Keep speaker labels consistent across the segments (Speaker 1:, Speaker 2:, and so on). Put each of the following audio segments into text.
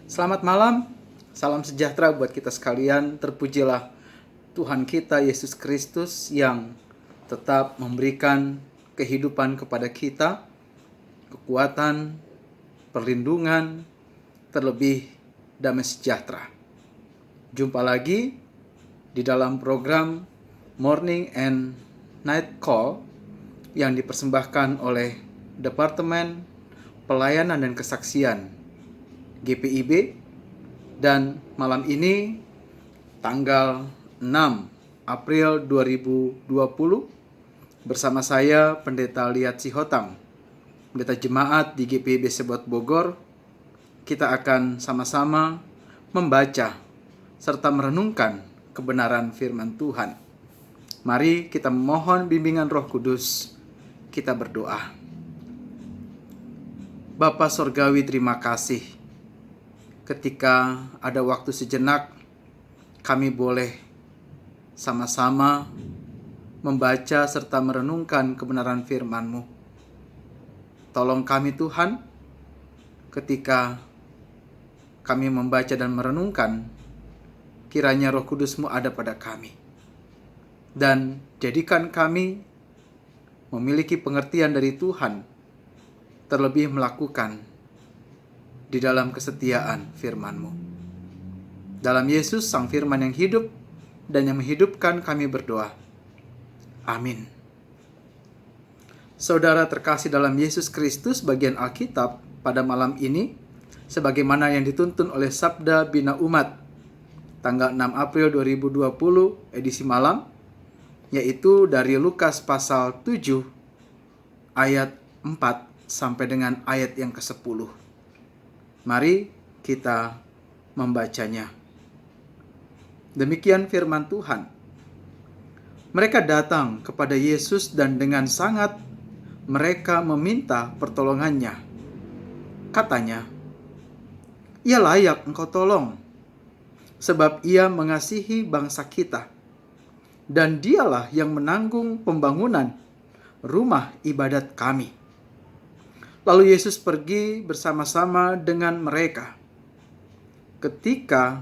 Speaker 1: Selamat malam, salam sejahtera buat kita sekalian. Terpujilah Tuhan kita Yesus Kristus yang tetap memberikan kehidupan kepada kita, kekuatan, perlindungan, terlebih damai sejahtera. Jumpa lagi di dalam program Morning and Night Call yang dipersembahkan oleh Departemen Pelayanan dan Kesaksian GPIB, dan malam ini tanggal 6 April 2020 bersama saya Pendeta Liat Sihotang, Pendeta Jemaat di GPIB Sebot Bogor. Kita akan sama-sama membaca serta merenungkan kebenaran firman Tuhan. Mari kita memohon bimbingan Roh Kudus. Kita berdoa. Bapa Sorgawi, terima kasih ketika ada waktu sejenak kami boleh sama-sama membaca serta merenungkan kebenaran firman-Mu. Tolong kami Tuhan, ketika kami membaca dan merenungkan, kiranya Roh Kudus-Mu ada pada kami. Dan jadikan kami memiliki pengertian dari Tuhan, terlebih melakukan di dalam kesetiaan firman-Mu. Dalam Yesus, Sang Firman yang hidup dan yang menghidupkan, kami berdoa. Amin. Saudara terkasih dalam Yesus Kristus, bagian Alkitab pada malam ini, sebagaimana yang dituntun oleh Sabda Bina Umat, tanggal 6 April 2020, edisi malam, yaitu dari Lukas pasal 7, ayat 4 sampai dengan ayat yang ke-10. Mari kita membacanya. Demikian firman Tuhan. Mereka datang kepada Yesus dan dengan sangat mereka meminta pertolongannya. Katanya, "Ia layak engkau tolong, sebab ia mengasihi bangsa kita, dan dialah yang menanggung pembangunan rumah ibadat kami." Lalu Yesus pergi bersama-sama dengan mereka. Ketika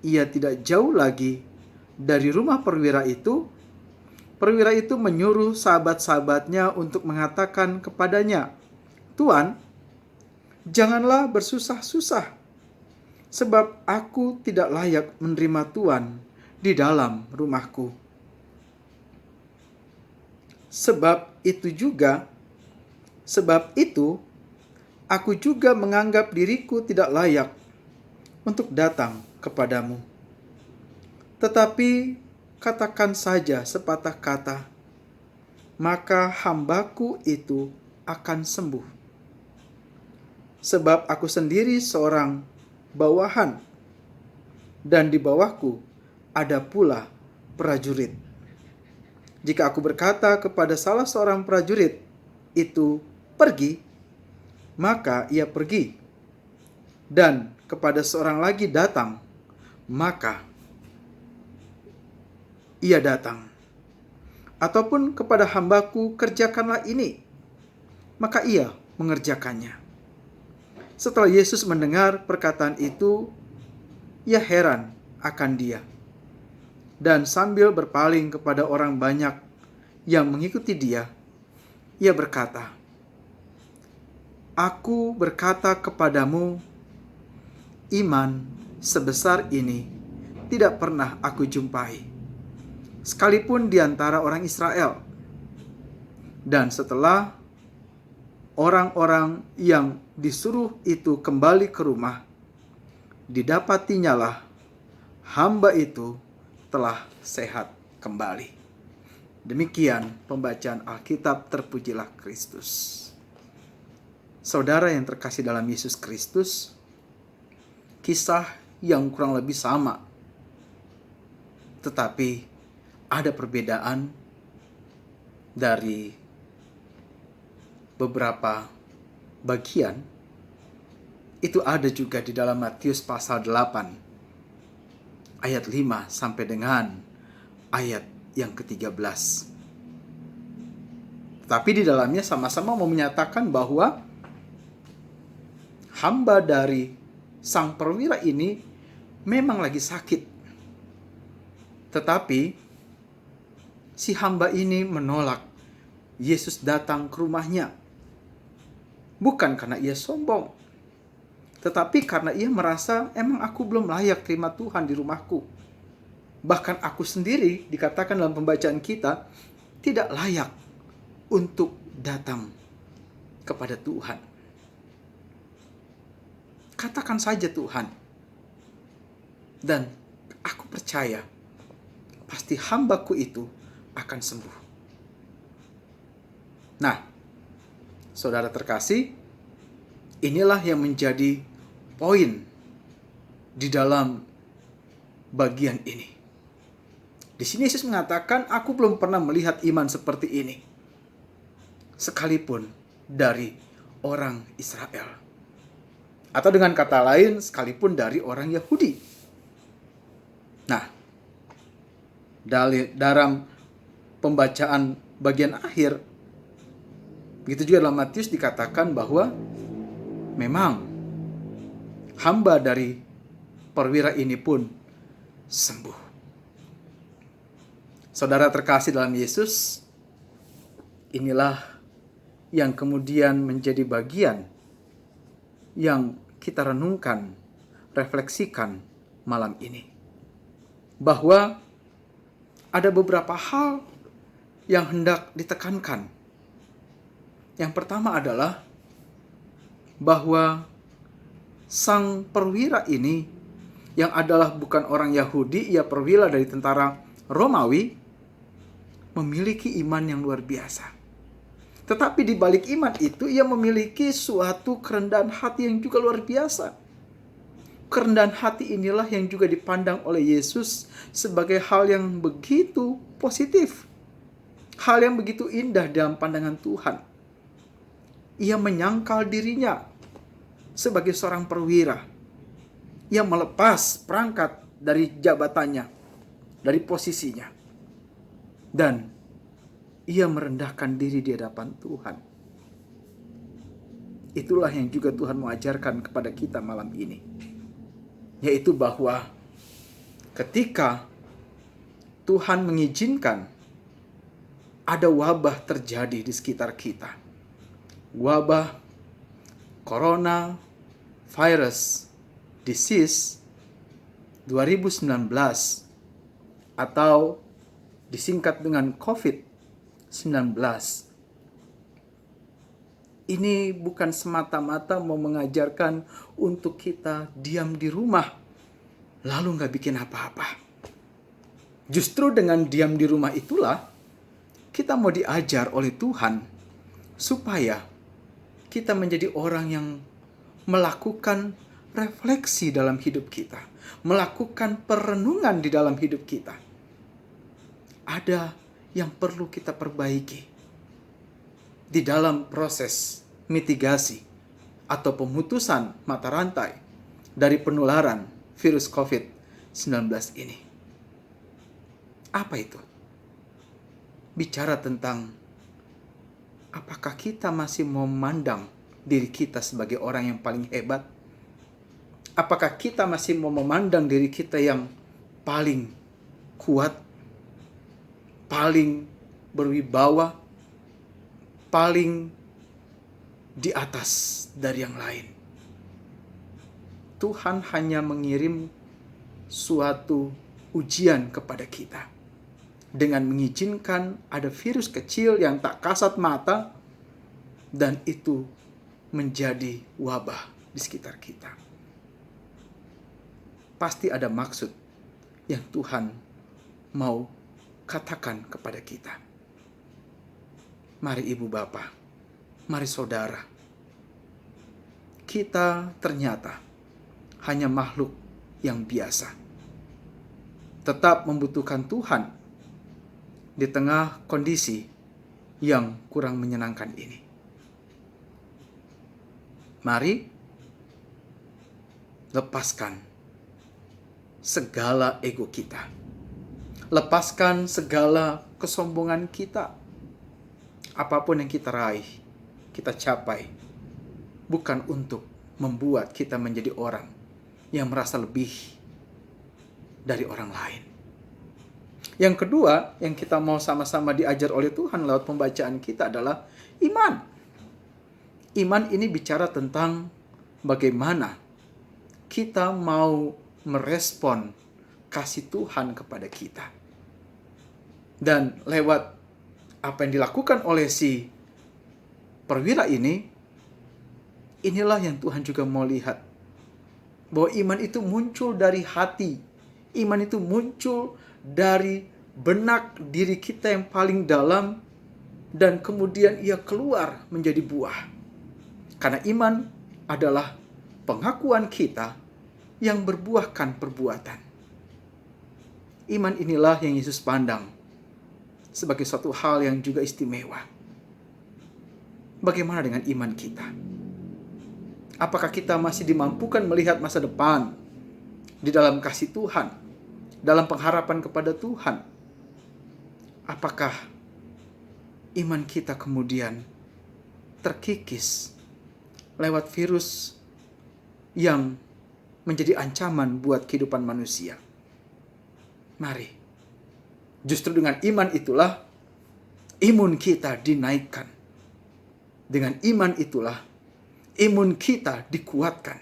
Speaker 1: ia tidak jauh lagi dari rumah perwira itu menyuruh sahabat-sahabatnya untuk mengatakan kepadanya, "Tuan, janganlah bersusah-susah, sebab aku tidak layak menerima Tuan di dalam rumahku. Sebab itu, aku juga menganggap diriku tidak layak untuk datang kepadamu. Tetapi katakan saja sepatah kata, maka hambaku itu akan sembuh. Sebab aku sendiri seorang bawahan, dan di bawahku ada pula prajurit. Jika aku berkata kepada salah seorang prajurit itu, 'Pergi,' maka ia pergi. Dan kepada seorang lagi, 'Datang,' maka ia datang. Ataupun kepada hambaku, 'Kerjakanlah ini,' maka ia mengerjakannya." Setelah Yesus mendengar perkataan itu, ia heran akan dia. Dan sambil berpaling kepada orang banyak yang mengikuti dia, ia berkata, "Aku berkata kepadamu, iman sebesar ini tidak pernah aku jumpai, sekalipun di antara orang Israel." Dan setelah orang-orang yang disuruh itu kembali ke rumah, didapatinyalah hamba itu telah sehat kembali. Demikian pembacaan Alkitab. Terpujilah Kristus. Saudara yang terkasih dalam Yesus Kristus, kisah yang kurang lebih sama, tetapi ada perbedaan dari beberapa bagian. Itu ada juga di dalam Matius pasal 8 ayat 5 sampai dengan ayat yang ke-13. Tapi di dalamnya sama-sama mau menyatakan bahwa hamba dari sang perwira ini memang lagi sakit. Tetapi si hamba ini menolak Yesus datang ke rumahnya. Bukan karena ia sombong, tetapi karena ia merasa emang aku belum layak terima Tuhan di rumahku. Bahkan aku sendiri, dikatakan dalam pembacaan kita, tidak layak untuk datang kepada Tuhan. Katakan saja Tuhan. Dan aku percaya, pasti hambaku itu akan sembuh. Nah, saudara terkasih, inilah yang menjadi poin di dalam bagian ini. Di sini Yesus mengatakan, aku belum pernah melihat iman seperti ini, sekalipun dari orang Israel. Atau dengan kata lain, sekalipun dari orang Yahudi. Nah, dalam pembacaan bagian akhir, begitu juga dalam Matius dikatakan bahwa memang hamba dari perwira ini pun sembuh. Saudara terkasih dalam Yesus, inilah yang kemudian menjadi bagian yang kita renungkan, refleksikan malam ini. Bahwa ada beberapa hal yang hendak ditekankan. Yang pertama adalah bahwa sang perwira ini yang adalah bukan orang Yahudi, ia perwira dari tentara Romawi, memiliki iman yang luar biasa. Tetapi di balik iman itu, ia memiliki suatu kerendahan hati yang juga luar biasa. Kerendahan hati inilah yang juga dipandang oleh Yesus sebagai hal yang begitu positif. Hal yang begitu indah dalam pandangan Tuhan. Ia menyangkal dirinya sebagai seorang perwira. Ia melepas perangkat dari jabatannya, dari posisinya. Dan ia merendahkan diri di hadapan Tuhan. Itulah yang juga Tuhan mau ajarkan kepada kita malam ini. Yaitu bahwa ketika Tuhan mengizinkan ada wabah terjadi di sekitar kita. Wabah Corona Virus Disease 2019 atau disingkat dengan COVID-19. Ini bukan semata-mata mau mengajarkan untuk kita diam di rumah, lalu gak bikin apa-apa. Justru dengan diam di rumah itulah, kita mau diajar oleh Tuhan, supaya kita menjadi orang yang melakukan refleksi dalam hidup kita, melakukan perenungan di dalam hidup kita. Ada yang perlu kita perbaiki di dalam proses mitigasi atau pemutusan mata rantai dari penularan virus COVID-19 ini. Apa itu? Bicara tentang apakah kita masih memandang diri kita sebagai orang yang paling hebat? Apakah kita masih mau memandang diri kita yang paling kuat, paling berwibawa, paling di atas dari yang lain? Tuhan hanya mengirim suatu ujian kepada kita dengan mengizinkan ada virus kecil yang tak kasat mata, dan itu menjadi wabah di sekitar kita. Pasti ada maksud yang Tuhan mau katakan kepada kita. Mari ibu bapak, mari saudara, kita ternyata hanya makhluk yang biasa, tetap membutuhkan Tuhan di tengah kondisi yang kurang menyenangkan ini. Mari lepaskan segala ego kita. Lepaskan segala kesombongan kita. Apapun yang kita raih, kita capai, bukan untuk membuat kita menjadi orang yang merasa lebih dari orang lain. Yang kedua, yang kita mau sama-sama diajar oleh Tuhan lewat pembacaan kita adalah iman. Iman ini bicara tentang bagaimana kita mau merespon kasih Tuhan kepada kita. Dan lewat apa yang dilakukan oleh si perwira ini, inilah yang Tuhan juga mau lihat. Bahwa iman itu muncul dari hati. Iman itu muncul dari benak diri kita yang paling dalam. Dan kemudian ia keluar menjadi buah. Karena iman adalah pengakuan kita yang berbuahkan perbuatan. Iman inilah yang Yesus pandang sebagai suatu hal yang juga istimewa. Bagaimana dengan iman kita? Apakah kita masih dimampukan melihat masa depan di dalam kasih Tuhan, dalam pengharapan kepada Tuhan? Apakah iman kita kemudian terkikis lewat virus yang menjadi ancaman buat kehidupan manusia? Mari, justru dengan iman itulah imun kita dinaikkan. Dengan iman itulah imun kita dikuatkan.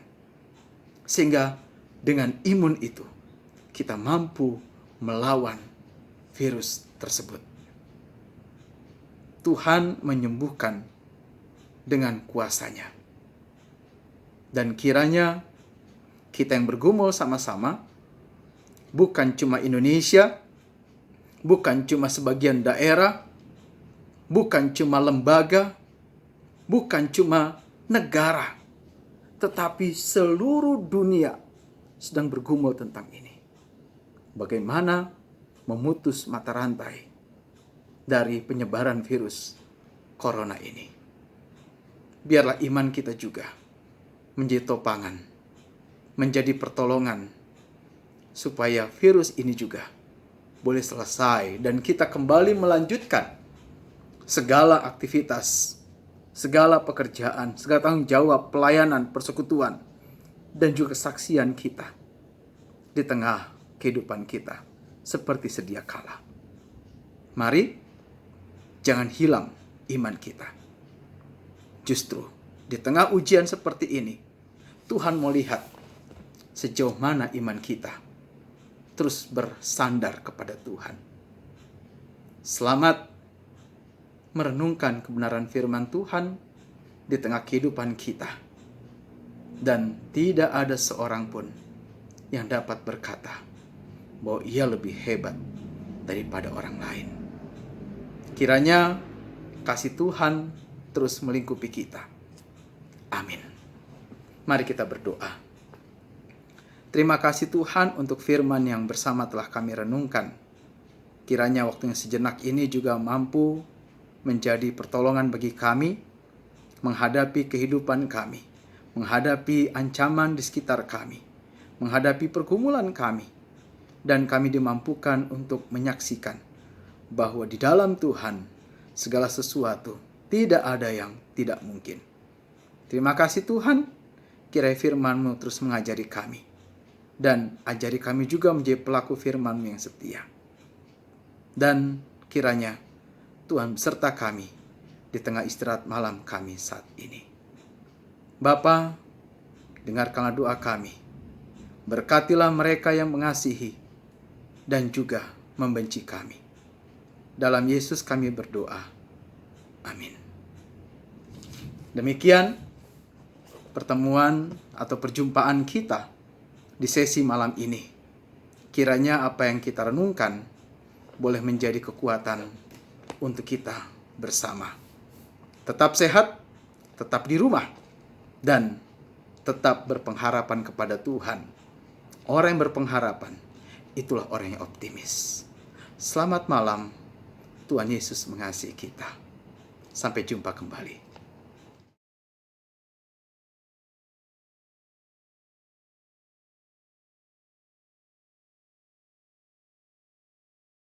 Speaker 1: Sehingga dengan imun itu kita mampu melawan virus tersebut. Tuhan menyembuhkan dengan kuasa-Nya. Dan kiranya kita yang bergumul sama-sama, bukan cuma Indonesia, bukan cuma sebagian daerah, bukan cuma lembaga, bukan cuma negara, tetapi seluruh dunia sedang bergumul tentang ini. Bagaimana memutus mata rantai dari penyebaran virus corona ini. Biarlah iman kita juga menjadi topangan, menjadi pertolongan, supaya virus ini juga boleh selesai dan kita kembali melanjutkan segala aktivitas, segala pekerjaan, segala tanggung jawab, pelayanan, persekutuan, dan juga kesaksian kita di tengah kehidupan kita seperti sedia kala. Mari, jangan hilang iman kita. Justru di tengah ujian seperti ini, Tuhan mau lihat sejauh mana iman kita terus bersandar kepada Tuhan. Selamat merenungkan kebenaran firman Tuhan di tengah kehidupan kita. Dan tidak ada seorang pun yang dapat berkata bahwa ia lebih hebat daripada orang lain. Kiranya kasih Tuhan terus melingkupi kita. Amin. Mari kita berdoa. Terima kasih Tuhan untuk firman yang bersama telah kami renungkan. Kiranya waktu yang sejenak ini juga mampu menjadi pertolongan bagi kami menghadapi kehidupan kami, menghadapi ancaman di sekitar kami, menghadapi pergumulan kami, dan kami dimampukan untuk menyaksikan bahwa di dalam Tuhan segala sesuatu tidak ada yang tidak mungkin. Terima kasih Tuhan, kiranya firman-Mu terus mengajari kami. Dan ajari kami juga menjadi pelaku firman-Mu yang setia. Dan kiranya Tuhan beserta kami di tengah istirahat malam kami saat ini. Bapa, dengarkanlah doa kami. Berkatilah mereka yang mengasihi dan juga membenci kami. Dalam Yesus kami berdoa. Amin. Demikian pertemuan atau perjumpaan kita di sesi malam ini. Kiranya apa yang kita renungkan boleh menjadi kekuatan untuk kita bersama. Tetap sehat, tetap di rumah, dan tetap berpengharapan kepada Tuhan. Orang yang berpengharapan, itulah orang yang optimis. Selamat malam, Tuhan Yesus mengasihi kita. Sampai jumpa kembali.